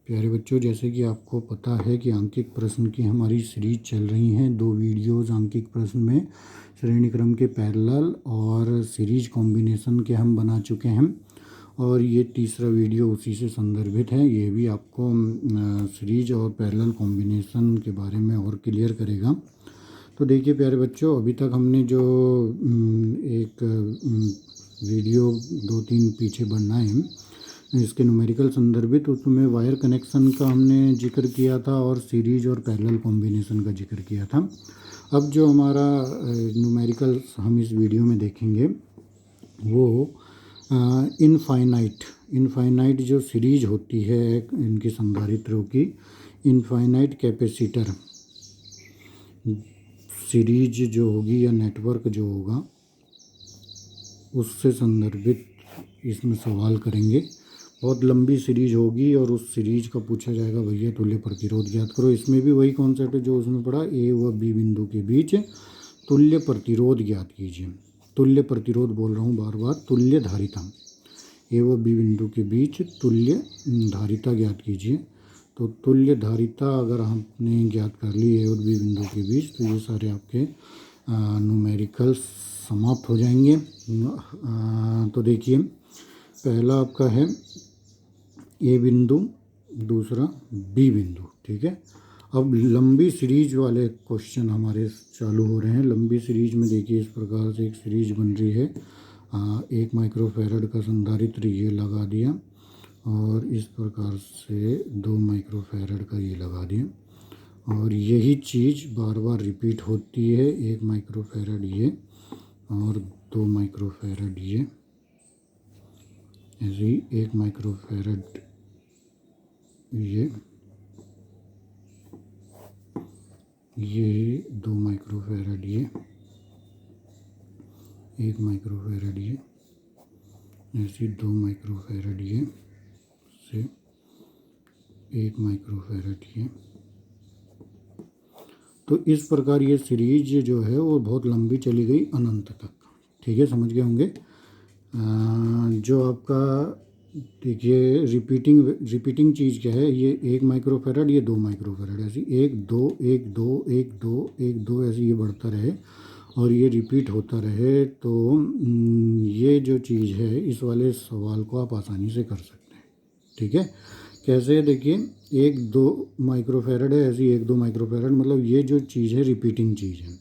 प्यारे बच्चों, जैसे कि आपको पता है कि आंकिक प्रश्न की हमारी सीरीज चल रही हैं। 2 वीडियोज़ आंकिक प्रश्न में श्रेणी क्रम के पैरेलल और सीरीज कॉम्बिनेशन के हम बना चुके हैं और ये तीसरा वीडियो उसी से संदर्भित है। ये भी आपको सीरीज और पैरेलल कॉम्बिनेशन के बारे में और क्लियर करेगा। तो देखिए प्यारे बच्चों, अभी तक हमने जो एक वीडियो 2-3 पीछे बनाए इसके न्यूमेरिकल संदर्भित, उसमें वायर कनेक्शन का हमने जिक्र किया था और सीरीज और पैरेलल कॉम्बिनेशन का जिक्र किया था। अब जो हमारा न्यूमेरिकल हम इस वीडियो में देखेंगे वो इनफाइनाइट जो सीरीज होती है इनकी संधारित्रों की, इनफाइनाइट कैपेसिटर सीरीज जो होगी या नेटवर्क जो होगा उससे संदर्भित इसमें सवाल करेंगे। बहुत लंबी सीरीज होगी और उस सीरीज का पूछा जाएगा भैया तुल्य प्रतिरोध ज्ञात करो। इसमें भी वही कॉन्सेप्ट है जो उसमें पढ़ा, ए व बी बिंदु के बीच तुल्य प्रतिरोध ज्ञात कीजिए। तुल्य प्रतिरोध बोल रहा हूँ बार बार, तुल्य धारिता, ए व बी बिंदु के बीच तुल्य धारिता ज्ञात कीजिए। तो तुल्य धारिता अगर आपने ज्ञात कर ली ए और बी बिंदु के बीच, तो ये सारे आपके न्यूमेरिकल समाप्त हो जाएंगे। तो देखिए, पहला आपका है ए बिंदु, दूसरा बी बिंदु, ठीक है। अब लंबी सीरीज वाले क्वेश्चन हमारे चालू हो रहे हैं। लंबी सीरीज में देखिए इस प्रकार से एक सीरीज बन रही है। 1 माइक्रोफैरड का संधारित्र ये लगा दिया और इस प्रकार से 2 माइक्रोफैरड का ये लगा दिया और यही चीज़ बार बार रिपीट होती है। 1 माइक्रोफैरड ये और 2 माइक्रोफैरड ये, ऐसे ही 1 माइक्रोफैरड ये 2 माइक्रोफैरड ये, 1 माइक्रोफैरड ये, ऐसे 2 माइक्रोफैरड ये से 1 माइक्रोफैरड ये। तो इस प्रकार ये सीरीज जो है वो बहुत लंबी चली गई अनंत तक, ठीक है, समझ गए होंगे। जो आपका देखिए रिपीटिंग चीज़ क्या है, ये 1 माइक्रोफैरड, ये 2 माइक्रोफैरड, ऐसी 1 2 1 2 1 2 1 2 ऐसे ये बढ़ता रहे और ये रिपीट होता रहे। तो ये जो चीज़ है इस वाले सवाल को आप आसानी से कर सकते हैं, ठीक है। कैसे, देखिए 1 2 माइक्रोफैरड है, ऐसी 1 2 माइक्रोफैरड, मतलब ये जो चीज़ है रिपीटिंग चीज़ है,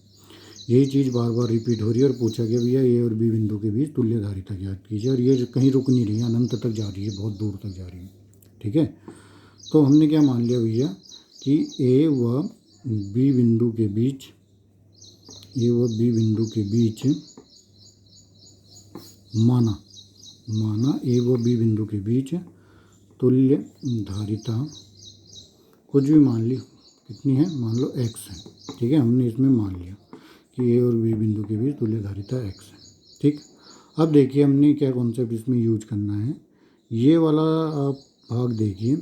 यही चीज़ बार बार रिपीट हो रही है और पूछा गया भैया ए और बी बिंदु के बीच तुल्य धारिता ज्ञात कीजिए। और ये कहीं रुक नहीं रही है, अनंत तक जा रही है, बहुत दूर तक जा रही है, ठीक है। तो हमने क्या मान लिया भैया कि ए व बी बिंदु के बीच, ए व बी बिंदु के बीच माना ए व बी बिंदु के बीच तुल्य धारिता कुछ भी मान ली, कितनी है, मान लो x है, ठीक है। हमने इसमें मान लिया कि ए और बी बिंदु के बीच तुल्य धारिता x है, ठीक। अब देखिए हमने क्या कॉन्सेप्ट इसमें यूज करना है। ये वाला आप भाग देखिए,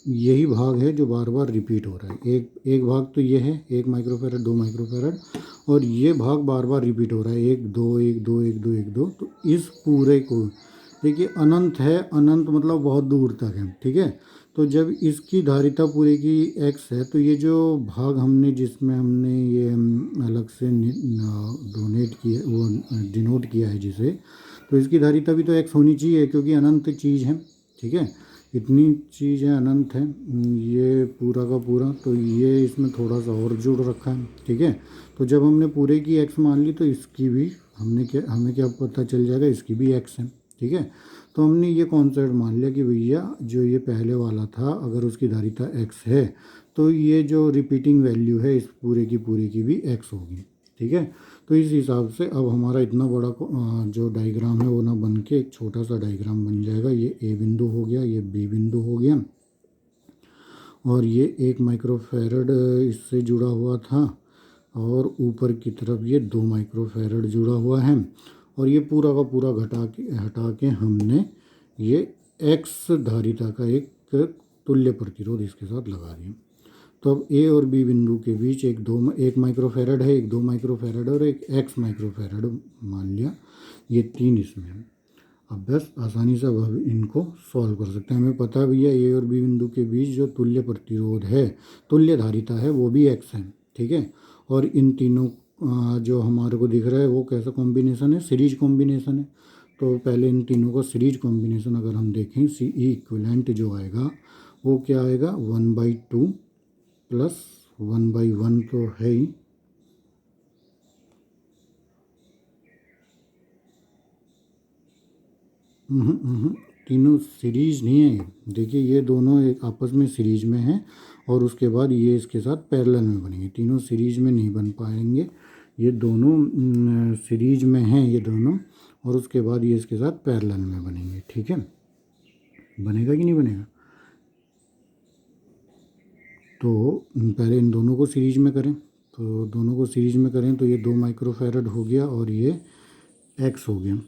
यही भाग है जो बार बार रिपीट हो रहा है। एक भाग तो ये है 1 माइक्रोफैरड 2 माइक्रोफैरड, और ये भाग बार बार रिपीट हो रहा है 1 2 1 2 1 2 1 2। तो इस पूरे को देखिए अनंत है, अनंत मतलब बहुत दूर तक है, ठीक है। तो जब इसकी धारिता पूरे की x है, तो ये जो भाग हमने जिसमें हमने ये अलग से डोनेट किया, वो डिनोट किया है जिसे, तो इसकी धारिता भी तो x होनी चाहिए क्योंकि अनंत चीज़ है, ठीक है। इतनी चीज़ है, अनंत है ये पूरा का पूरा, तो ये इसमें थोड़ा सा और जुड़ रखा है, ठीक है। तो जब हमने पूरे की x मान ली तो इसकी भी हमें क्या पता चल जाएगा, इसकी भी x है, ठीक है। तो हमने ये कॉन्सेप्ट मान लिया कि भैया जो ये पहले वाला था अगर उसकी धारिता x है तो ये जो रिपीटिंग वैल्यू है इस पूरे की भी x होगी, ठीक है। तो इस हिसाब से अब हमारा इतना बड़ा जो डायग्राम है वो ना बन के एक छोटा सा डायग्राम बन जाएगा। ये ए बिंदु हो गया, ये बी बिंदु हो गया और ये 1 माइक्रोफैरड इससे जुड़ा हुआ था और ऊपर की तरफ ये 2 माइक्रोफैरड जुड़ा हुआ है और ये पूरा का पूरा हटा के हमने ये x धारिता का एक तुल्य प्रतिरोध इसके साथ लगा दिया। तो अब ए और बी बिंदु के बीच 1 माइक्रोफैरड है, 1 2 माइक्रोफैरड और एक x माइक्रोफैरड मान लिया, ये 3 इसमें है। अब बस आसानी से अब इनको सॉल्व कर सकते हैं। हमें पता है भैया ए और बी बिंदु के बीच जो तुल्य प्रतिरोध है, तुल्य धारिता है, वो भी x है, ठीक है। और इन तीनों जो हमारे को दिख रहा है वो कैसा कॉम्बिनेशन है, सीरीज कॉम्बिनेशन है। तो पहले इन तीनों का सीरीज कॉम्बिनेशन अगर हम देखें, सी ई इक्विवेलेंट जो आएगा वो क्या आएगा, 1/2 प्लस 1/1 तो है ही, तीनों सीरीज नहीं है। देखिए ये दोनों एक आपस में सीरीज में हैं और उसके बाद ये इसके साथ पैरेलल में बनेंगे। तीनों सीरीज में नहीं बन पाएंगे, ये दोनों सीरीज में हैं ये दोनों, और उसके बाद ये इसके साथ पैरेलल में बनेंगे, ठीक है। बनेगा कि नहीं बनेगा? तो पहले इन दोनों को सीरीज में करें, तो दोनों को सीरीज में करें तो ये 2 माइक्रोफैरड हो गया और ये x हो गया।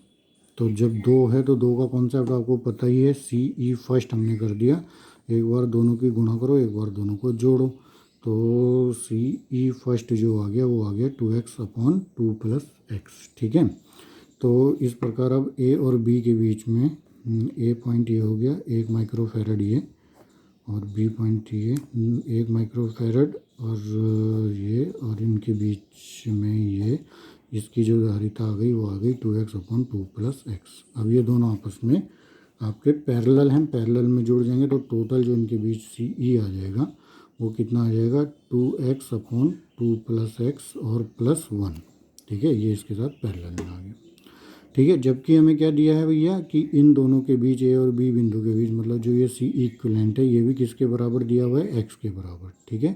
तो जब 2 है तो 2 का कॉन्सेप्ट आपको पता ही है, सी ई फर्स्ट हमने कर दिया, एक बार दोनों की गुणा करो, एक बार दोनों को जोड़ो, तो सी ई फर्स्ट जो आ गया वो आ गया 2x/2 + x, ठीक है। तो इस प्रकार अब ए और बी के बीच में ए पॉइंट ये हो गया 1 माइक्रोफैरड ये, और बी पॉइंट ये 1 माइक्रोफैरड, और इनके बीच में ये इसकी जो धारिता आ गई वो आ गई 2x/2 + x। अब ये दोनों आपस में आपके पैरेलल हैं, पैरेलल में जुड़ जाएंगे तो टोटल जो इनके बीच सी ई आ जाएगा वो कितना आ जाएगा, 2x/2 + x और +1, ठीक है। ये इसके साथ पैरेलल में आ गया, ठीक है। जबकि हमें क्या दिया है भैया कि इन दोनों के बीच, ए और बी बिंदु के बीच, मतलब जो ये सी इक्विवेलेंट है ये भी किसके बराबर दिया हुआ है, x के बराबर, ठीक है।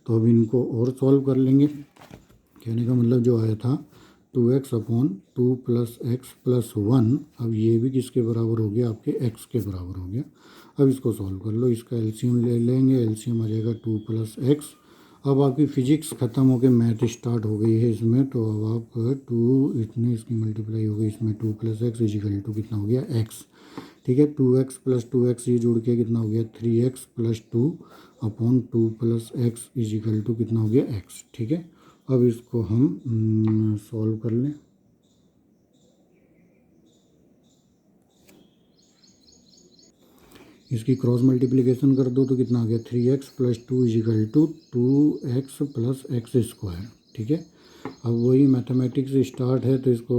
तो अब इनको और सॉल्व कर लेंगे। कहने का मतलब जो आया था 2x/2 + x + 1, अब ये भी किसके बराबर हो गया, आपके x के बराबर हो गया। अब इसको सॉल्व कर लो, इसका एलसीएम ले लेंगे, एलसीएम आ जाएगा 2 + x। अब आपकी फिजिक्स ख़त्म होकर मैथ स्टार्ट हो गई है इसमें, तो अब आप 2 इतने इसकी मल्टीप्लाई हो गई इसमें 2 + x = कितना हो गया, x, ठीक है। 2x + 2x ये जुड़ के कितना हो गया, 3x + 2/2 + x = कितना हो गया, x, ठीक है। अब इसको हम सॉल्व कर लें। इसकी क्रॉस मल्टीप्लिकेशन कर दो तो कितना आ गया, 3x + 2 = 2x + x², ठीक है। अब वही मैथमेटिक्स स्टार्ट है तो इसको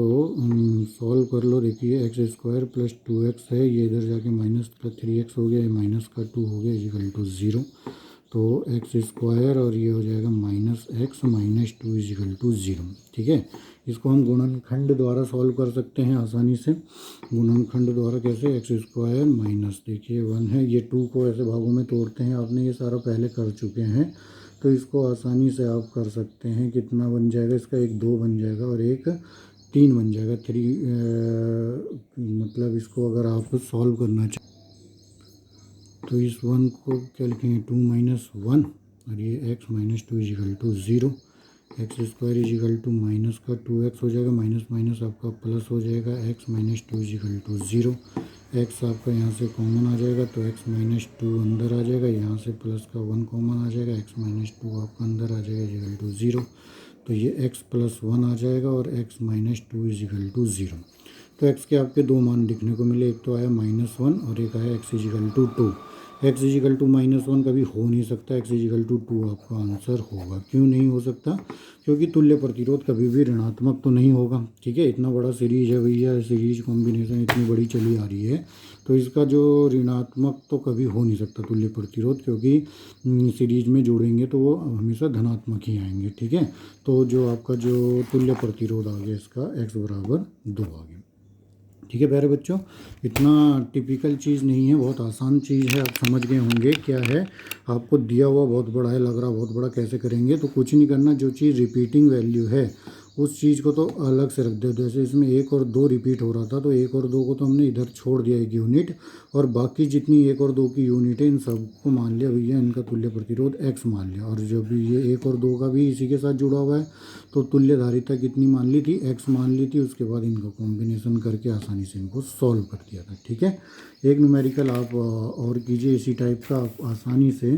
सॉल्व कर लो। देखिए x² + 2x है, ये इधर जाके माइनस का 3x हो गया, ये माइनस का 2 हो गया = 0। तो x² और ये हो जाएगा -x - 2 = 0, ठीक है। इसको हम गुणनखंड द्वारा सॉल्व कर सकते हैं आसानी से। गुणनखंड द्वारा कैसे, x² माइनस, देखिए 1 है, ये 2 को ऐसे भागों में तोड़ते हैं, आपने ये सारा पहले कर चुके हैं, तो इसको आसानी से आप कर सकते हैं। कितना बन जाएगा इसका, एक 2 बन जाएगा और एक 3 बन जाएगा, 3 मतलब इसको अगर आप सॉल्व करना चाहें तो इस 1 को क्या लिखेंगे, 2 - 1, और ये x - 2 = 0। x² = माइनस का 2x हो जाएगा, माइनस माइनस आपका प्लस हो जाएगा, x - 2 = 0। x आपका यहाँ से कॉमन आ जाएगा तो x - 2 अंदर आ जाएगा, यहाँ से प्लस का 1 कॉमन आ जाएगा, x - 2 आपका अंदर आ जाएगा = 0। तो ये x + 1 आ जाएगा और x - 2 = 0। तो x के आपके 2 मान दिखने को मिले, एक तो आया -1 और एक आया x = 2। x = -1 कभी हो नहीं सकता, x = 2 आपका आंसर होगा। क्यों नहीं हो सकता, क्योंकि तुल्य प्रतिरोध कभी भी ऋणात्मक तो नहीं होगा, ठीक है। इतना बड़ा सीरीज है भैया, सीरीज कॉम्बिनेशन इतनी बड़ी चली आ रही है, तो इसका जो ऋणात्मक तो कभी हो नहीं सकता तुल्य प्रतिरोध, क्योंकि सीरीज में जोड़ेंगे तो वो हमेशा धनात्मक ही आएंगे, ठीक है। तो जो आपका जो तुल्य प्रतिरोध आ गया इसका x = 2 आ गया, ठीक है। प्यारे बच्चों, इतना टिपिकल चीज़ नहीं है, बहुत आसान चीज़ है, आप समझ गए होंगे क्या है। आपको दिया हुआ बहुत बड़ा है, लग रहा बहुत बड़ा, कैसे करेंगे, तो कुछ नहीं करना, जो चीज़ रिपीटिंग वैल्यू है उस चीज़ को तो अलग से रख दो। जैसे इसमें 1 और 2 रिपीट हो रहा था तो 1 और 2 को तो हमने इधर छोड़ दिया 1 यूनिट, और बाकी जितनी 1 और 2 की यूनिट है इन सबको मान लिया भैया, इनका तुल्य प्रतिरोध x मान लिया। और जब ये 1 और 2 का भी इसी के साथ जुड़ा हुआ है तो तुल्य धारिता कितनी मान ली थी, x मान ली थी। उसके बाद इनका कॉम्बिनेशन करके आसानी से इनको सॉल्व कर दिया था, ठीक है। एक न्यूमेरिकल आप और कीजिए इसी टाइप का, आप आसानी से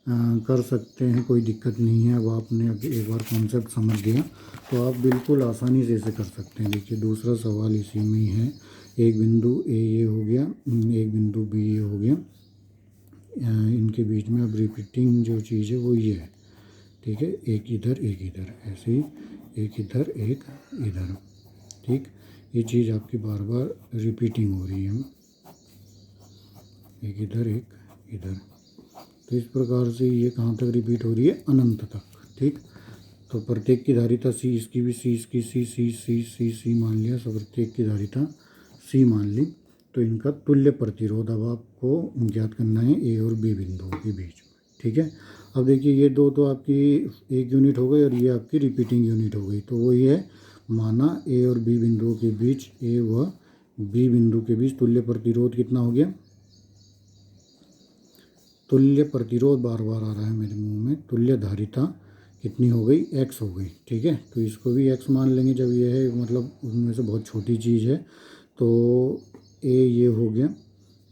कर सकते हैं, कोई दिक्कत नहीं है। अब आपने एक बार कॉन्सेप्ट समझ गया तो आप बिल्कुल आसानी से इसे कर सकते हैं। देखिए दूसरा सवाल इसी में ही है, एक बिंदु ए ये हो गया, एक बिंदु बी ये हो गया, इनके बीच में अब रिपीटिंग जो चीज़ है वो ये है, ठीक है, एक इधर एक इधर, ऐसे ही एक इधर एक इधर, ठीक। ये चीज़ आपकी बार बार रिपीटिंग हो रही है, एक इधर एक इधर। तो इस प्रकार से ये कहाँ तक रिपीट हो रही है, अनंत तक, ठीक। तो प्रत्येक की धारिता सी, इसकी भी सी, इसकी सी, सी सी सी सी मान लिया, सब प्रत्येक की धारिता सी मान ली। तो इनका तुल्य प्रतिरोध अब आपको ज्ञात करना है ए और बी बिंदुओं के बीच में, ठीक है। अब देखिए ये दो तो आपकी एक यूनिट हो गई और ये आपकी रिपीटिंग यूनिट हो गई। तो वही है, माना ए और बी बिंदुओं के बीच, ए व बी बिंदु के बीच तुल्य प्रतिरोध कितना हो गया, तुल्य प्रतिरोध बार बार आ रहा है मेरे मुंह में, तुल्य धारिता कितनी हो गई, x हो गई, ठीक है। तो इसको भी x मान लेंगे जब ये है, मतलब उनमें से बहुत छोटी चीज़ है। तो a ये हो गया,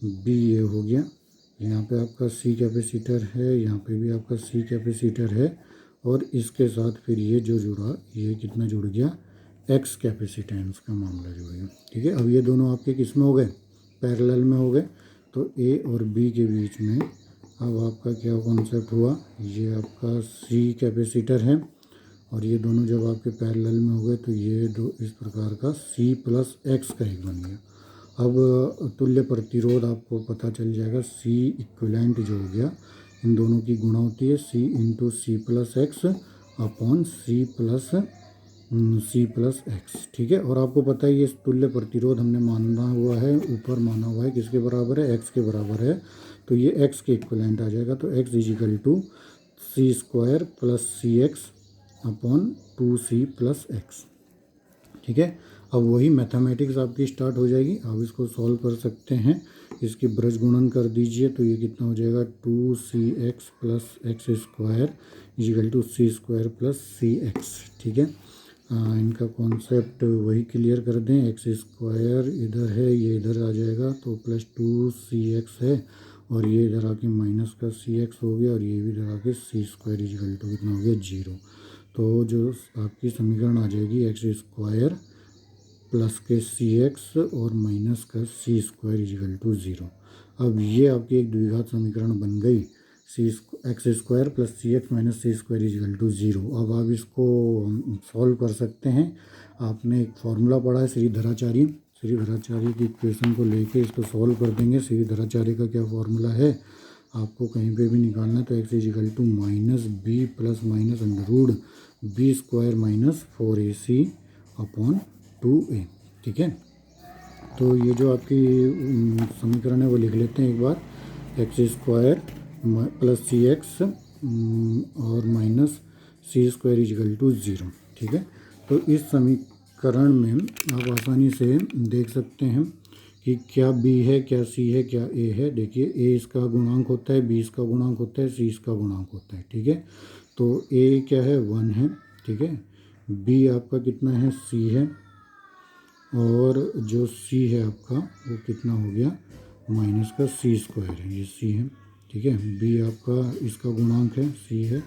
b ये हो गया, यहाँ पे आपका c कैपेसिटर है, यहाँ पे भी आपका c कैपेसिटर है, और इसके साथ फिर ये जो जुड़ा, ये कितना जुड़ गया, x कैपेसिटेंस का मामला जुड़ गया, ठीक है। अब ये दोनों आपके किस में हो गए, पैरेलल में हो गए। तो a और b के बीच में अब आपका क्या कॉन्सेप्ट हुआ, ये आपका C कैपेसिटर है और ये दोनों जब आपके पैरेलल में हो गए तो ये दो इस प्रकार का C प्लस एक्स का एक बन गया। अब तुल्य प्रतिरोध आपको पता चल जाएगा, C इक्विवेलेंट जो हो गया, इन दोनों की गुणा होती है C into c plus x upon c plus x, ठीक है। और आपको पता है ये तुल्य प्रतिरोध हमने माना हुआ है, ऊपर माना हुआ है किसके बराबर है, x के बराबर है। तो ये x के इक्विवेलेंट आ जाएगा। तो x equal to c square plus c x upon 2c plus x, ठीक है। अब वही मैथमेटिक्स आपकी स्टार्ट हो जाएगी। आप इसको सॉल्व कर सकते हैं, इसकी ब्रज गुणन कर दीजिए तो ये कितना हो जाएगा, 2cx plus x square equal to c square plus c x, ठीक है। इनका कॉन्सेप्ट वही क्लियर कर दें, एक्स स्क्वायर इधर है, ये इधर आ जाएगा तो प्लस 2cx है, और ये इधर आके माइनस का cx हो गया, और ये भी इधर आके सी स्क्वायर इजिकल टू कितना हो गया, 0। तो जो आपकी समीकरण आ जाएगी, एक्स स्क्वायर प्लस के cx और माइनस का सी स्क्वायर इजिकल टू 0। अब ये आपकी एक द्विघात समीकरण बन गई, x square plus c x minus c square equal to 0। अब आप इसको सॉल्व कर सकते हैं। आपने एक फार्मूला पढ़ा है श्रीधराचार्य की इक्वेशन को लेके इसको सॉल्व कर देंगे। श्रीधराचार्य का क्या फार्मूला है, आपको कहीं पे भी निकालना है तो x equal to minus b plus minus under root B square minus 4ac upon 2a, ठीक है। तो ये जो आपकी समीकरण है वो लिख लेते हैं एक बार, x square plus c x और minus c square equal to 0, ठीक है। तो इस समीकरण में आप आसानी से देख सकते हैं कि क्या b है, क्या c है, क्या a है। देखिए a इसका गुणांक होता है, b इसका गुणांक होता है, c इसका गुणांक होता है, ठीक है। तो a क्या है, 1 है, ठीक है। b आपका कितना है, c है, और जो c है आपका वो कितना हो गया, माइनस का सी स्क्वायर है, ये c है, ठीक है। b आपका इसका गुणांक है, c है,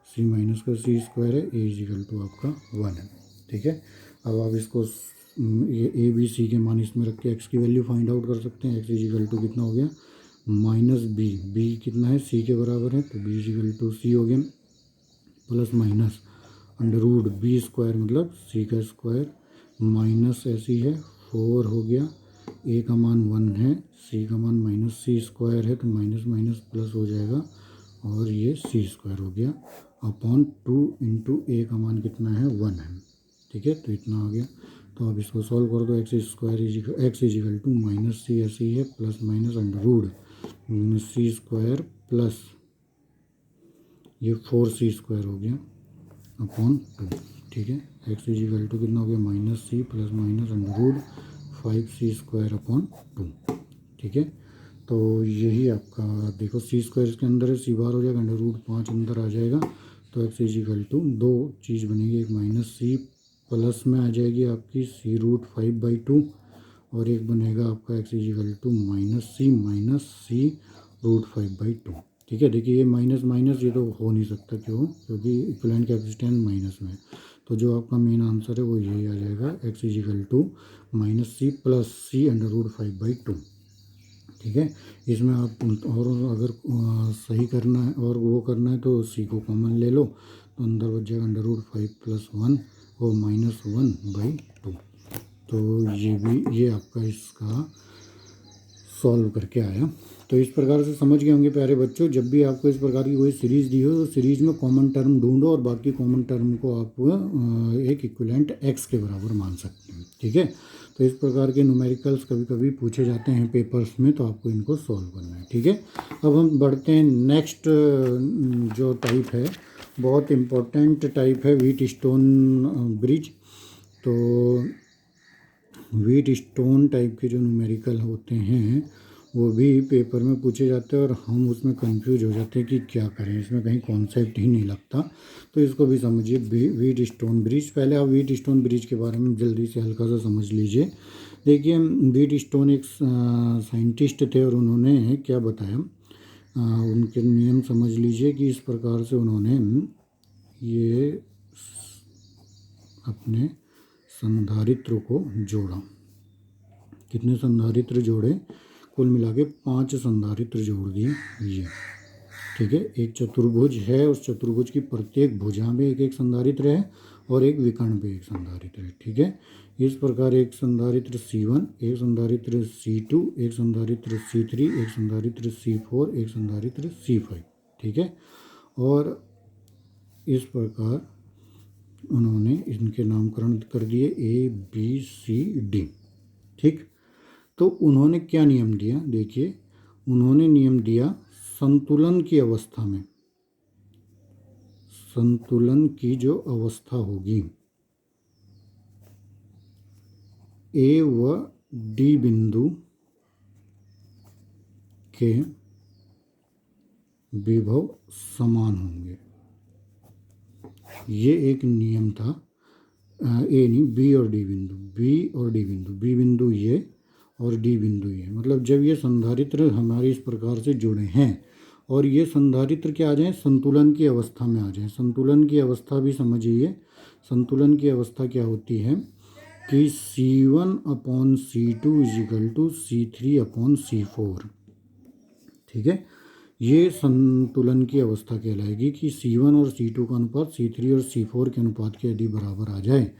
c माइनस का सी स्क्वायर है, a इजिकल टू आपका 1 है, ठीक है। अब आप इसको ये ए बी सी के मान इसमें रख के एक्स की वैल्यू फाइंड आउट कर सकते हैं। एक्स इजिकल टू कितना हो गया, माइनस बी कितना है, सी के बराबर है, तो बी इजिकल टू सी हो गया, plus minus under root B square मतलब सी का स्क्वायर, माइनस ऐसी है 4 हो गया, ए का मान 1 है, सी का मान माइनस सी स्क्वायर है, तो माइनस माइनस प्लस हो जाएगा, और ये सी स्क्वायर हो गया अपॉन 2 इंटू ए का मान कितना है, 1 है, ठीक है। तो इतना आ गया। तो अब इसको सॉल्व कर दो, X square X equal to minus C ऐसी है, plus minus under root C square plus ये 4c स्क्वायर हो गया अपॉन 2, ठीक है। एक्स इजिकल टू कितना हो गया, minus c plus minus under root 5c square upon 2, ठीक है। तो यही आपका देखो, सी स्क्वायर इसके अंदर है, सी बाहर हो जाएगा, अंडर रूट 5 अंदर आ जाएगा, तो एक्स इजिकल टू दो चीज़ बनेगी, एक माइनस सी प्लस में आ जाएगी आपकी सी रूट 5/2, और एक बनेगा आपका x equal to minus c root 5/2, ठीक है। देखिए ये माइनस माइनस ये तो हो नहीं सकता, क्यों, क्योंकि इक्विवेलेंट कैपेसिटेंस माइनस में है। तो जो आपका मेन आंसर है वो यही आ जाएगा, x equal to -c plus c √5/2। ठीक है, इसमें आप और अगर सही करना है और वो करना है तो c को कॉमन ले लो, तो अंदर बच जाएगा √5 + 1 और -1/2। तो ये आपका इसका सॉल्व करके आया। तो इस प्रकार से समझ गए होंगे प्यारे बच्चों, जब भी आपको इस प्रकार की कोई सीरीज़ दी हो तो सीरीज़ में कॉमन टर्म ढूंढो और बाकी कॉमन टर्म को आप एक इक्विवेलेंट x के बराबर मान सकते हैं। ठीक है, तो इस प्रकार के न्यूमेरिकल्स कभी कभी पूछे जाते हैं पेपर्स में, तो आपको इनको सॉल्व करना है। ठीक है, अब हम बढ़ते हैं नेक्स्ट जो टाइप है, बहुत इम्पोर्टेंट टाइप है, व्हीट स्टोन ब्रिज। तो व्हीट स्टोन टाइप के जो न्यूमेरिकल होते हैं वो भी पेपर में पूछे जाते हैं और हम उसमें कंफ्यूज हो जाते हैं कि क्या करें, इसमें कहीं कॉन्सेप्ट ही नहीं लगता। तो इसको भी समझिए, व्हीट स्टोन ब्रिज। पहले आप व्हीट स्टोन ब्रिज के बारे में जल्दी से हल्का सा समझ लीजिए। देखिए, व्हीट स्टोन एक साइंटिस्ट थे और उन्होंने क्या बताया, उनके नियम समझ लीजिए कि इस प्रकार से उन्होंने ये अपने संधारित्र को जोड़ा। कितने संधारित्र जोड़े? कुल मिला के 5 संधारित्र जोड़ दिए ये। ठीक है, एक चतुर्भुज है, उस चतुर्भुज की प्रत्येक भुजा में एक एक संधारित्र है और एक विकर्ण पे एक संधारित्र है। ठीक है, इस प्रकार एक संधारित्र C1, एक संधारित्र C2, एक संधारित्र C3, एक संधारित्र C4, एक संधारित्र C5। ठीक है, और इस प्रकार उन्होंने इनके नामकरण कर दिए ABCD। ठीक, तो उन्होंने क्या नियम दिया? देखिए, उन्होंने नियम दिया संतुलन की अवस्था में, संतुलन की जो अवस्था होगी A व D बिंदु के विभव समान होंगे। ये एक नियम था। ए नहीं, बी और डी बिंदु, बी बिंदु ये और डी बिंदु ये, मतलब जब ये संधारित्र हमारे इस प्रकार से जुड़े हैं और ये संधारित्र क्या आ जाए, संतुलन की अवस्था में आ जाए। संतुलन की अवस्था भी समझिए, संतुलन की अवस्था क्या होती है कि C1/C2 = C3/C4। ठीक है, ये संतुलन की अवस्था कहलाएगी कि C1 और C2 का अनुपात C3 और C4 के अनुपात के यदि बराबर आ जाए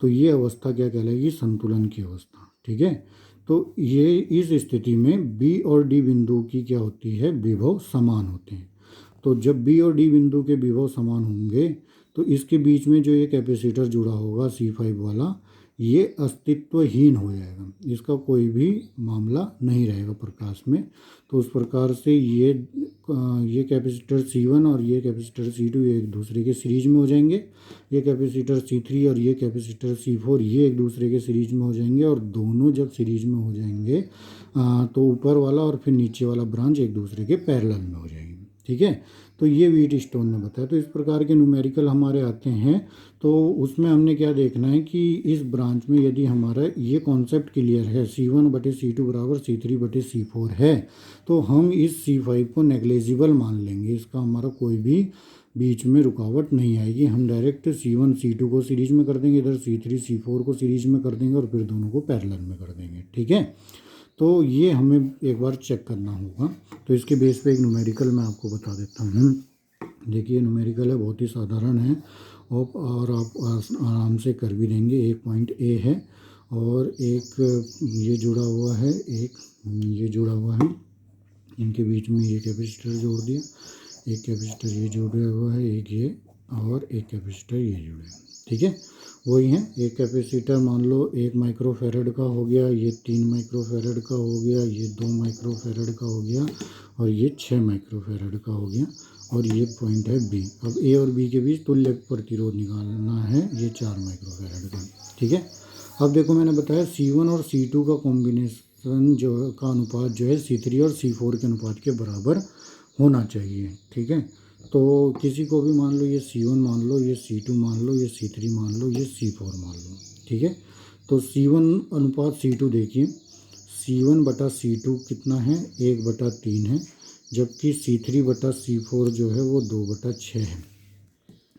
तो ये अवस्था क्या कहलाएगी, संतुलन की अवस्था। ठीक है, तो ये इस स्थिति में B और D बिंदु की क्या होती है, विभव समान होते हैं। तो जब B और D बिंदु के विभव समान होंगे तो इसके बीच में जो ये कैपेसिटर जुड़ा होगा C5 वाला, ये अस्तित्वहीन हो जाएगा, इसका कोई भी मामला नहीं रहेगा प्रकाश में। तो उस प्रकार से ये कैपेसिटर C1 और ये कैपेसिटर C2 ये एक दूसरे के सीरीज में हो जाएंगे, ये कैपेसिटर C3 और ये कैपेसिटर C4 ये एक दूसरे के सीरीज में हो जाएंगे, और दोनों जब सीरीज में हो जाएंगे तो ऊपर वाला और फिर नीचे वाला ब्रांच एक दूसरे के पैरेलल में हो जाएंगे। ठीक है, तो ये व्हीट स्टोन ने बताया। तो इस प्रकार के न्यूमेरिकल हमारे आते हैं, तो उसमें हमने क्या देखना है कि इस ब्रांच में यदि हमारा ये कॉन्सेप्ट क्लियर है, C1/C2 = C3/C4 है, तो हम इस C5 को नेग्लेजिबल मान लेंगे, इसका हमारा कोई भी बीच में रुकावट नहीं आएगी। हम डायरेक्ट C1 C2 को सीरीज में कर देंगे, इधर C3 C4 को सीरीज में कर देंगे और फिर दोनों को पैरेलल में कर देंगे। ठीक है, तो ये हमें एक बार चेक करना होगा। तो इसके बेस पे एक न्यूमेरिकल मैं आपको बता देता हूँ। देखिए, न्यूमेरिकल है, बहुत ही साधारण है और आप आराम से कर भी देंगे। एक पॉइंट A है और एक ये जुड़ा हुआ है, एक ये जुड़ा हुआ है, इनके बीच में ये कैपेसिटर जोड़ दिया, एक कैपेसिटर ये जुड़ा हुआ है, एक ये और एक कैपेसिटर ये जुड़े। ठीक है, वही है, एक कैपेसिटर मान लो 1 माइक्रोफेरेड का हो गया, ये 3 माइक्रोफेरेड का हो गया, ये 2 माइक्रोफेरेड का हो गया और ये 6 माइक्रोफेरेड का हो गया, और ये पॉइंट है B। अब A और B के बीच तुल्य प्रतिरोध निकालना है, ये 4 माइक्रोफेरेड का। ठीक है, अब देखो मैंने बताया C1 और C2 का कॉम्बिनेशन जो का अनुपात जो है C3 और C4 के अनुपात के बराबर होना चाहिए। ठीक है, तो किसी को भी मान लो, ये C1 मान लो, ये C2 मान लो, ये C3 मान लो, ये C4 मान लो। ठीक है, तो C1/C2 देखिए, C1/C2 कितना है, 1/3 है, जबकि C3/C4 जो है वो 2/6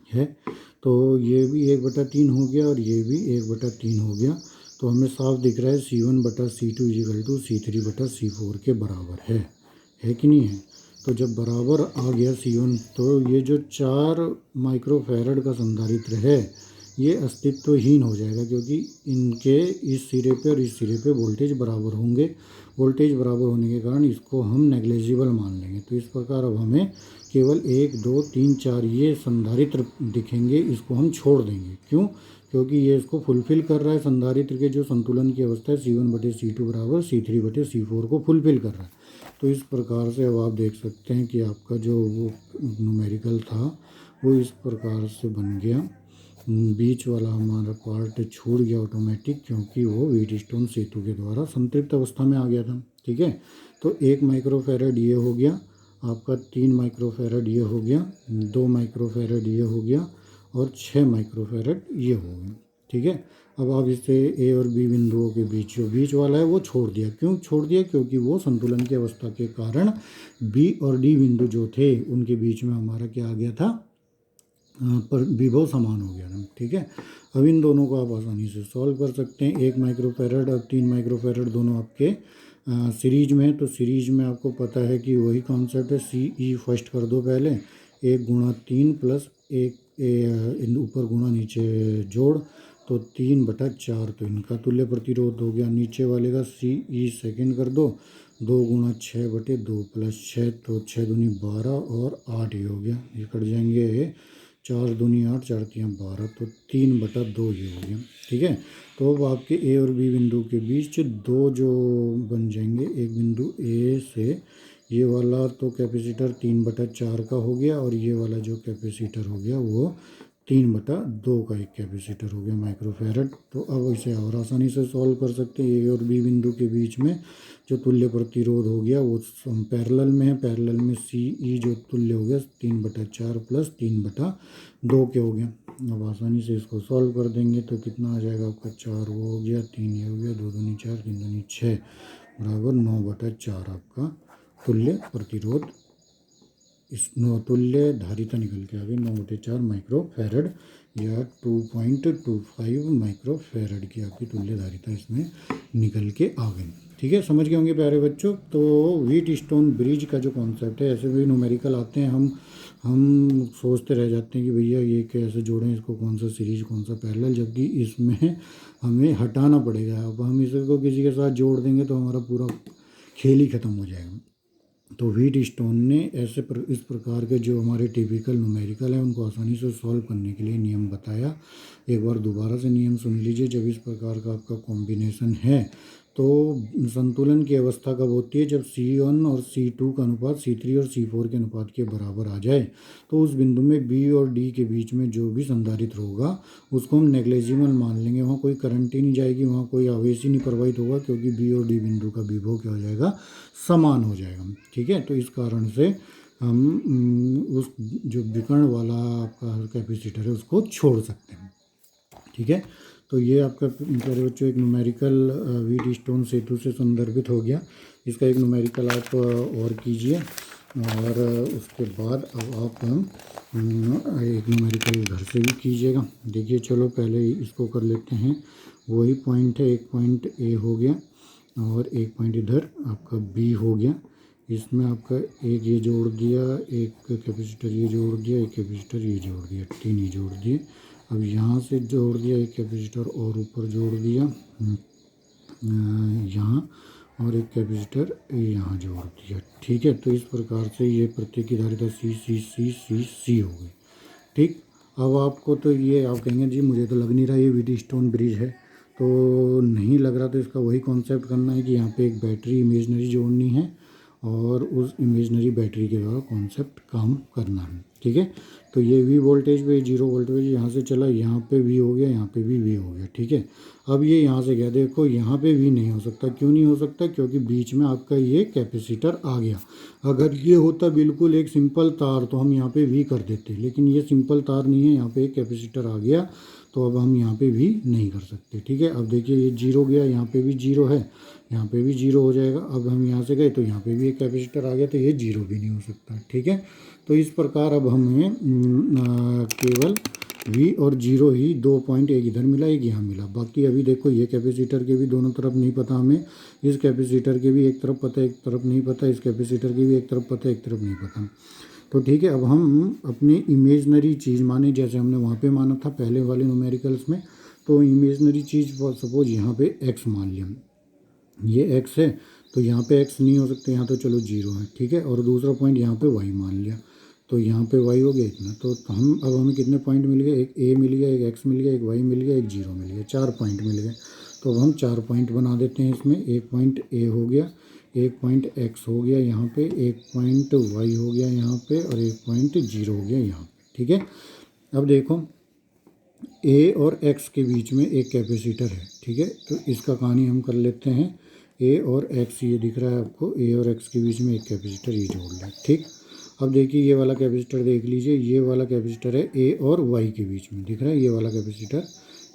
है। तो ये भी 1/3 हो गया और ये भी 1/3 हो गया। तो हमें साफ दिख रहा है C1/C2 इजिकल टू C3/C4 के बराबर है कि नहीं है। तो जब बराबर आ गया C1, तो ये जो 4 माइक्रोफैरड का संधारित्र है ये अस्तित्वहीन हो जाएगा, क्योंकि इनके इस सिरे पे और इस सिरे पे वोल्टेज बराबर होंगे। वोल्टेज बराबर होने के कारण इसको हम नेग्लिजिबल मान लेंगे। तो इस प्रकार अब हमें केवल 1 2 3 4 ये संधारित्र दिखेंगे, इसको हम छोड़ देंगे। क्यों? क्योंकि ये इसको फुलफिल कर रहा है, संधारित्र के जो संतुलन की अवस्था है C1/C2 बराबर C3/C4 को फुलफिल कर रहा है। तो इस प्रकार से अब आप देख सकते हैं कि आपका जो वो न्यूमेरिकल था वो इस प्रकार से बन गया। बीच वाला हमारा पार्ट छूट गया ऑटोमेटिक, क्योंकि वो व्हीटस्टोन सेतु के द्वारा संतृप्त अवस्था में आ गया था। ठीक है, तो 1 माइक्रोफैरड ये हो गया आपका, 3 माइक्रोफैरड ये हो गया, 2 माइक्रोफैरड ये हो गया और 6 माइक्रोफैरड ये हो गया। ठीक है, अब आप इसे ए और बी बिंदुओं के बीच जो बीच वाला है वो छोड़ दिया। क्यों छोड़ दिया? क्योंकि वो संतुलन की अवस्था के कारण बी और डी बिंदु जो थे उनके बीच में हमारा क्या आ गया था, पर विभव समान हो गया था। ठीक है, अब इन दोनों को आप आसानी से सॉल्व कर सकते हैं। 1 माइक्रोफैरड और 3 माइक्रोफैरड दोनों आपके सीरीज में है, तो सीरीज में आपको पता है कि वही कॉन्सेप्ट है। CE फर्स्ट कर दो पहले, 1 × 3 प्लस 1 ऊपर गुणा नीचे जोड़, तो 3/4। तो इनका तुल्य प्रतिरोध हो गया। नीचे वाले का CE सेकेंड कर दो, 2 × 6/2 प्लस 6, तो 6 दूनी 12 और 8 ये हो गया। ये कट जाएंगे, 4 दूनी 8, 4 तियाँ 12, तो 3/2 ये हो गया। ठीक है, तो अब आपके ए और बी बिंदु के बीच दो जो बन जाएंगे, एक बिंदु ए से ये वाला तो कैपेसिटर 3/4 का हो गया, और ये वाला जो कैपेसिटर हो गया वो 3/2 का एक कैपेसिटर हो गया माइक्रोफैरड। तो अब इसे और आसानी से सॉल्व कर सकते हैं। ए और बी बिंदु के बीच में जो तुल्य प्रतिरोध हो गया वो पैरेलल में है। पैरेलल में CE जो तुल्य हो गया 3/4 प्लस 3/2 के हो गया। अब आसानी से इसको सॉल्व कर देंगे तो कितना आ जाएगा आपका, 4 वो हो गया, 3 ये हो गया, 2 दूनी 4, 3 दूनी 6 बराबर 9/4 आपका तुल्य प्रतिरोध, इस तुल्य धारिता निकल के आ गई 9/4 माइक्रोफैरड या 2.25 माइक्रोफैरड की आपकी तुल्य धारिता इसमें निकल के आ गई। ठीक है, समझ गए होंगे प्यारे बच्चों। तो व्हीटस्टोन ब्रिज का जो कॉन्सेप्ट है, ऐसे भी न्यूमेरिकल आते हैं, हम सोचते रह जाते हैं कि भैया ये कैसे जोड़ें, इसको कौन सा सीरीज कौन सा पैरेलल, जबकि इसमें हमें हटाना पड़ेगा। अब हम इसको किसी के साथ जोड़ देंगे तो हमारा पूरा खेल ही ख़त्म हो जाएगा। तो व्हीटस्टोन ने इस प्रकार के जो हमारे टिपिकल न्यूमेरिकल है उनको आसानी से सॉल्व करने के लिए नियम बताया। एक बार दोबारा से नियम सुन लीजिए। जब इस प्रकार का आपका कॉम्बिनेशन है तो संतुलन की अवस्था कब होती है, जब C1 और C2 का अनुपात C3 और C4 के अनुपात के बराबर आ जाए। तो उस बिंदु में B और D के बीच में जो भी संधारित्र होगा उसको हम नेग्लिजिबल मान लेंगे। वहाँ कोई करंट ही नहीं जाएगी, वहाँ कोई आवेश ही नहीं प्रवाहित होगा, क्योंकि B और D बिंदु का विभव क्या हो जाएगा, समान हो जाएगा। ठीक है, तो इस कारण से हम उस जो विकर्ण वाला आपका कैपेसिटर है उसको छोड़ सकते हैं। ठीक है, तो ये आपका प्यारे बच्चों एक न्यूमेरिकल व्हीटस्टोन सेतु से संदर्भित हो गया। इसका एक न्यूमेरिकल आप और कीजिए, और उसके बाद अब आप एक न्यूमेरिकल घर से भी कीजिएगा। देखिए, चलो पहले इसको कर लेते हैं। वही पॉइंट है, एक पॉइंट ए हो गया और एक पॉइंट इधर आपका बी हो गया। इसमें आपका एक ये जोड़ दिया, एक कैपेसिटर ये जोड़ दिया, एक कैपेसिटर ये जोड़ दिया, 3 ही जोड़ दिए। अब यहाँ से जोड़ दिया एक कैपेसिटर और ऊपर जोड़ दिया यहाँ, और एक कैपेसिटर यहाँ जोड़ दिया। ठीक है, तो इस प्रकार से ये प्रत्येक की धारिता C हो गई। ठीक, अब आपको तो ये आप कहेंगे जी मुझे तो लग नहीं रहा ये व्हीटस्टोन ब्रिज है, तो नहीं लग रहा तो इसका वही कॉन्सेप्ट करना है कि यहाँ पे एक बैटरी इमेजनरी जोड़नी है और उस इमेजनरी बैटरी के द्वारा कॉन्सेप्ट काम करना है। ठीक है, तो ये V वोल्टेज पे 0 वोल्टेज यहाँ से चला, यहाँ पे V हो गया, यहाँ पे भी V हो गया। ठीक है, अब ये यहाँ से गया, देखो यहाँ पे V नहीं हो सकता। क्यों नहीं हो सकता? क्योंकि बीच में आपका ये कैपेसिटर आ गया। अगर ये होता बिल्कुल एक सिंपल तार तो हम यहाँ पे V कर देते, लेकिन ये सिंपल तार नहीं है, यहाँ पे एक कैपेसिटर आ गया, तो अब हम यहाँ पे भी नहीं कर सकते। ठीक है, अब देखिए ये 0 गया, यहाँ पे भी 0 है, यहाँ पे भी 0 हो जाएगा। अब हम यहाँ से गए तो यहाँ पे भी एक कैपेसिटर आ गया, तो ये 0 भी नहीं हो सकता। ठीक है, तो इस प्रकार अब हमें केवल V और 0 ही 2 पॉइंट, एक इधर मिला एक यहाँ मिला। बाकी अभी देखो ये कैपेसिटर के भी दोनों तरफ नहीं पता हमें, इस कैपेसिटर के भी एक तरफ पता एक तरफ नहीं पता, इस कैपेसिटर की भी एक तरफ पता एक तरफ नहीं पता। तो ठीक है, अब हम अपनी इमेजनरी चीज़ माने, जैसे हमने वहाँ पे माना था पहले वाले न्यूमेरिकल्स में, तो इमेजनरी चीज़ सपोज यहाँ पे x मान लिया, ये x है तो यहाँ पे x नहीं हो सकते, यहाँ तो चलो 0 है, ठीक है। और दूसरा पॉइंट यहाँ पे y मान लिया, तो यहाँ पे y हो गया इतना। तो हम अब हमें कितने पॉइंट मिल गए, एक a मिल गया, एक x मिल गया, एक y मिल गया, एक 0 मिल गया, 4 पॉइंट मिल गए। तो अब हम 4 पॉइंट बना देते हैं इसमें, एक पॉइंट a हो गया, एक पॉइंट x हो गया यहाँ पे, एक पॉइंट y हो गया यहाँ पे, और एक पॉइंट 0 हो गया यहाँ पे, ठीक है। अब देखो a और x के बीच में एक कैपेसिटर है, ठीक है। तो इसका कहानी हम कर लेते हैं, a और x, ये दिख रहा है आपको, a और x के बीच में एक कैपेसिटर ये जोड़ लें, ठीक। अब देखिए ये वाला कैपेसिटर देख लीजिए, ये वाला कैपेसिटर है a और y के बीच में, दिख रहा है ये वाला कैपेसिटर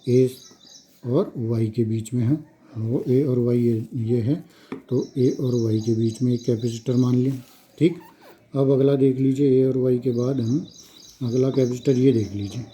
a और y के बीच में है, वो a और y ये है, तो a और y के बीच में एक कैपेसिटर मान लिया, ठीक। अब अगला देख लीजिए, a और y के बाद हम अगला कैपेसिटर ये देख लीजिए,